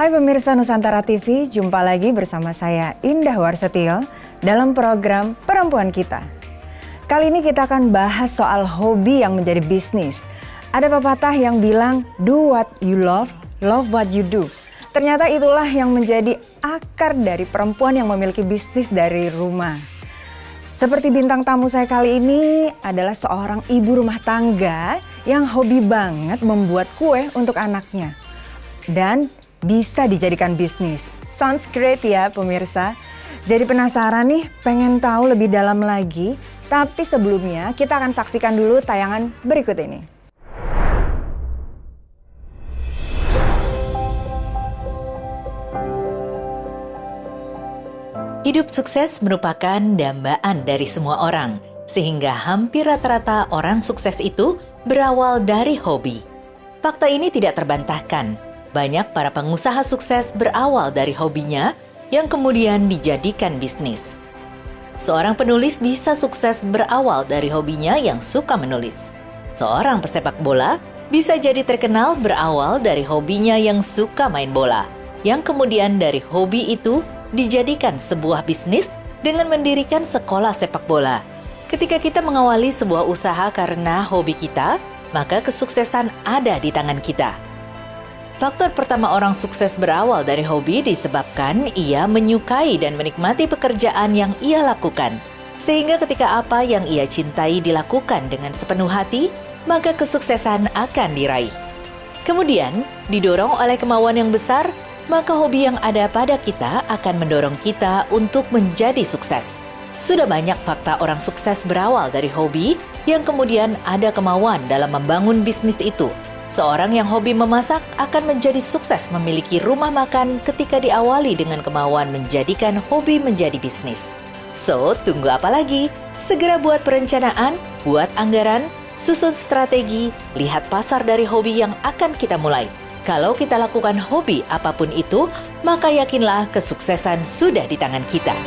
Hai pemirsa Nusantara TV, jumpa lagi bersama saya Indah Warsetio dalam program Perempuan Kita. Kali ini kita akan bahas soal hobi yang menjadi bisnis. Ada pepatah yang bilang, do what you love, love what you do. Ternyata itulah yang menjadi akar dari perempuan yang memiliki bisnis dari rumah. Seperti bintang tamu saya kali ini adalah seorang ibu rumah tangga yang hobi banget membuat kue untuk anaknya. Dan bisa dijadikan bisnis. Sounds great ya pemirsa. Jadi penasaran nih, pengen tahu lebih dalam lagi. Tapi sebelumnya kita akan saksikan dulu tayangan berikut ini. Hidup sukses merupakan dambaan dari semua orang, sehingga hampir rata-rata orang sukses itu berawal dari hobi. Fakta ini tidak terbantahkan. Banyak para pengusaha sukses berawal dari hobinya yang kemudian dijadikan bisnis. Seorang penulis bisa sukses berawal dari hobinya yang suka menulis. Seorang pesepak bola bisa jadi terkenal berawal dari hobinya yang suka main bola, yang kemudian dari hobi itu dijadikan sebuah bisnis dengan mendirikan sekolah sepak bola. Ketika kita mengawali sebuah usaha karena hobi kita, maka kesuksesan ada di tangan kita. Faktor pertama orang sukses berawal dari hobi disebabkan ia menyukai dan menikmati pekerjaan yang ia lakukan. Sehingga ketika apa yang ia cintai dilakukan dengan sepenuh hati, maka kesuksesan akan diraih. Kemudian, didorong oleh kemauan yang besar, maka hobi yang ada pada kita akan mendorong kita untuk menjadi sukses. Sudah banyak fakta orang sukses berawal dari hobi yang kemudian ada kemauan dalam membangun bisnis itu. Seorang yang hobi memasak akan menjadi sukses memiliki rumah makan ketika diawali dengan kemauan menjadikan hobi menjadi bisnis. So, tunggu apa lagi? Segera buat perencanaan, buat anggaran, susun strategi, lihat pasar dari hobi yang akan kita mulai. Kalau kita lakukan hobi apapun itu, maka yakinlah kesuksesan sudah di tangan kita.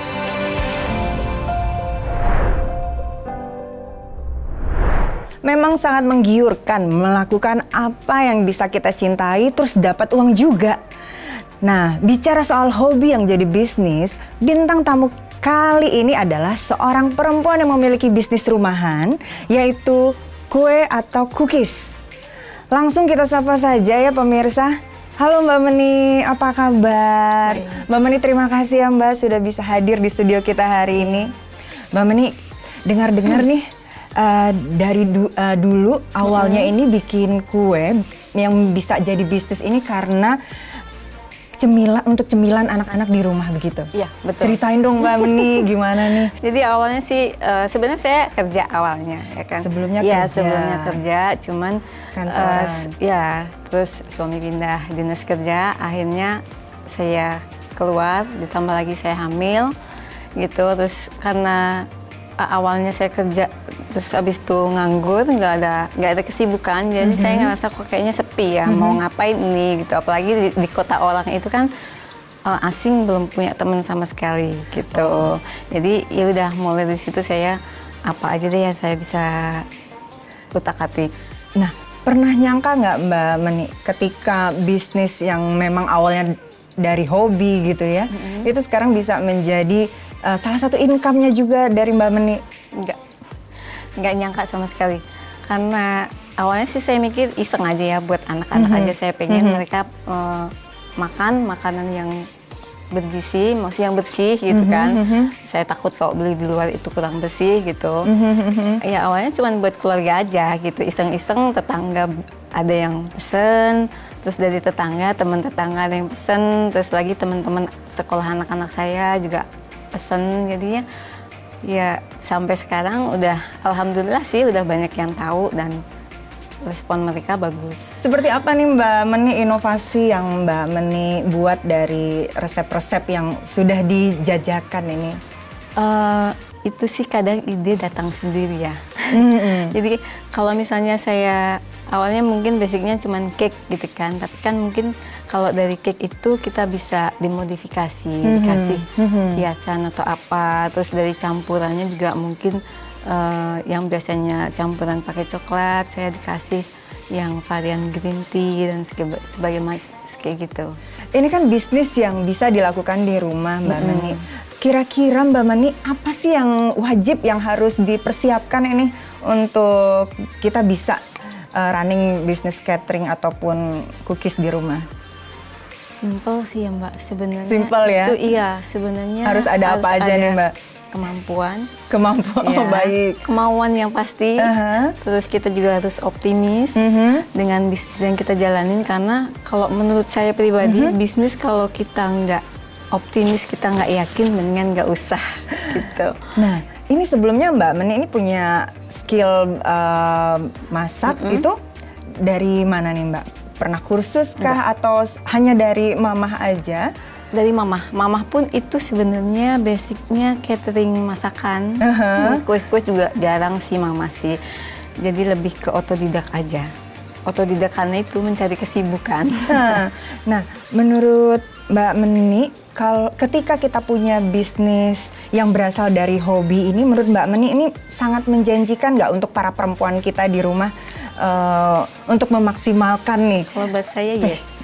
Memang sangat menggiurkan melakukan apa yang bisa kita cintai terus dapat uang juga. Nah, bicara soal hobi yang jadi bisnis, bintang tamu kali ini adalah seorang perempuan yang memiliki bisnis rumahan, yaitu kue atau cookies. Langsung kita sapa saja ya pemirsa. Halo Mbak Meni, apa kabar? Hai. Mbak Meni, terima kasih ya Mbak sudah bisa hadir di studio kita hari ini. Mbak Meni, dengar-dengar nih, dari dulu awalnya ini bikin kue yang bisa jadi bisnis ini karena untuk cemilan anak-anak di rumah begitu. Iya, betul. Ceritain dong Mbak Meni, gimana nih? Jadi awalnya sih sebenarnya saya kerja awalnya, ya kan. Sebelumnya ya, kerja. sebelumnya kerja, cuman kantoran. Terus suami pindah dinas kerja, akhirnya saya keluar, ditambah lagi saya hamil, gitu. Terus karena awalnya saya kerja, terus abis itu nganggur, nggak ada kesibukan, jadi saya ngerasa kok kayaknya sepi ya, mau ngapain ini gitu. Apalagi di kota orang itu kan asing, belum punya teman sama sekali gitu. Jadi ya udah mulai dari situ saya apa aja deh yang saya bisa utak-atik. Nah, pernah nyangka nggak Mbak Meni ketika bisnis yang memang awalnya dari hobi gitu ya, itu sekarang bisa menjadi salah satu income-nya juga dari Mbak Meni? Enggak nyangka sama sekali. Karena awalnya sih saya mikir iseng aja ya, buat anak-anak aja. Saya pengen mereka makan makanan yang bergizi, maksudnya yang bersih gitu kan. Saya takut kalau beli di luar itu kurang bersih gitu. Ya awalnya cuma buat keluarga aja gitu, iseng-iseng. Tetangga ada yang pesen, terus dari tetangga, teman tetangga ada yang pesen, terus lagi teman-teman sekolah anak-anak saya juga pesen. Jadinya ya sampai sekarang udah alhamdulillah sih udah banyak yang tahu dan respon mereka bagus. Seperti apa nih Mbak Meni inovasi yang Mbak Meni buat dari resep-resep yang sudah dijajakan ini? Itu sih kadang ide datang sendiri ya. Jadi kalau misalnya saya awalnya mungkin basicnya cuma cake gitu kan, tapi kan mungkin kalau dari cake itu kita bisa dimodifikasi, dikasih hiasan atau apa, terus dari campurannya juga mungkin yang biasanya campuran pakai coklat, saya dikasih yang varian green tea dan sebagaimana kayak gitu. Ini kan bisnis yang bisa dilakukan di rumah Mbak Meni. Kira-kira Mbak Meni apa sih yang wajib yang harus dipersiapkan ini untuk kita bisa running bisnis catering ataupun cookies di rumah? Simple sih ya Mbak sebenarnya. Simple ya? Itu iya sebenarnya. Harus ada apa aja nih Mbak? Kemampuan, Ya, oh, baik. kemauan yang pasti. Terus kita juga harus optimis dengan bisnis yang kita jalanin, karena kalau menurut saya pribadi bisnis kalau kita nggak optimis, kita nggak yakin, mendingan nggak usah gitu. Nah, ini sebelumnya Mbak Meni ini punya skill masak itu dari mana nih Mbak? Pernah kursus kah atau hanya dari mamah aja? Dari mamah pun itu sebenarnya basicnya catering masakan. Kue-kue juga jarang sih mamah sih. Jadi lebih ke otodidak aja. Otodidak karena itu mencari kesibukan. Nah, menurut Mbak Meni, ketika kita punya bisnis yang berasal dari hobi ini, menurut Mbak Meni ini sangat menjanjikan nggak untuk para perempuan kita di rumah untuk memaksimalkan nih? Kalau buat saya yes.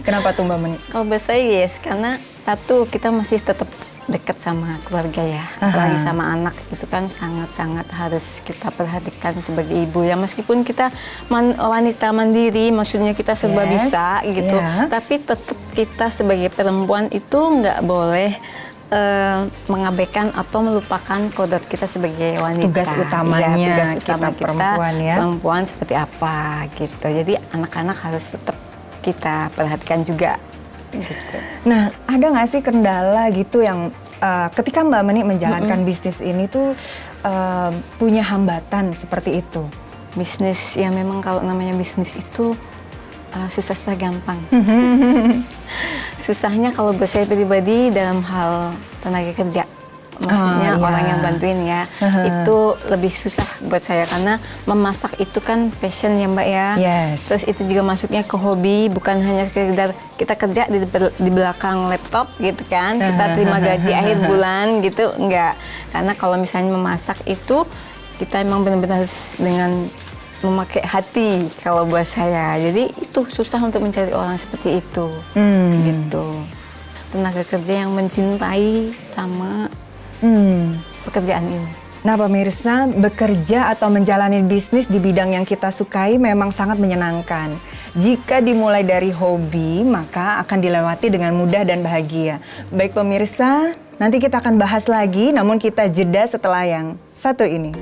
Kenapa tuh Mbak Meni? Kalau buat saya yes, karena satu kita masih tetap dekat sama keluarga ya, apalagi sama anak itu kan sangat-sangat harus kita perhatikan sebagai ibu ya, meskipun kita wanita mandiri, maksudnya kita serba bisa gitu, tapi tetap kita sebagai perempuan itu nggak boleh mengabaikan atau melupakan kodrat kita sebagai wanita. Tugas utamanya tugas utama kita perempuan ya. Perempuan seperti apa gitu. Jadi anak-anak harus tetap kita perhatikan juga. Gitu. Nah, ada nggak sih kendala gitu yang ketika Mbak Meni menjalankan bisnis ini tuh punya hambatan seperti itu? Bisnis ya memang kalau namanya bisnis itu susah-susah gampang. Susahnya kalau buat saya pribadi dalam hal tenaga kerja. Maksudnya orang yang bantuin ya, itu lebih susah buat saya karena memasak itu kan passion ya Mbak ya. Terus itu juga masuknya ke hobi, bukan hanya sekedar kita kerja di belakang laptop gitu kan, kita terima gaji akhir bulan gitu, enggak. Karena kalau misalnya memasak itu kita emang benar-benar harus dengan memakai hati kalau buat saya. Jadi itu susah untuk mencari orang seperti itu, gitu. Tenaga kerja yang mencintai sama pekerjaan ini. Nah pemirsa, bekerja atau menjalani bisnis di bidang yang kita sukai memang sangat menyenangkan. Jika dimulai dari hobi, maka akan dilewati dengan mudah dan bahagia. Baik pemirsa, nanti kita akan bahas lagi, namun kita jeda setelah yang satu ini.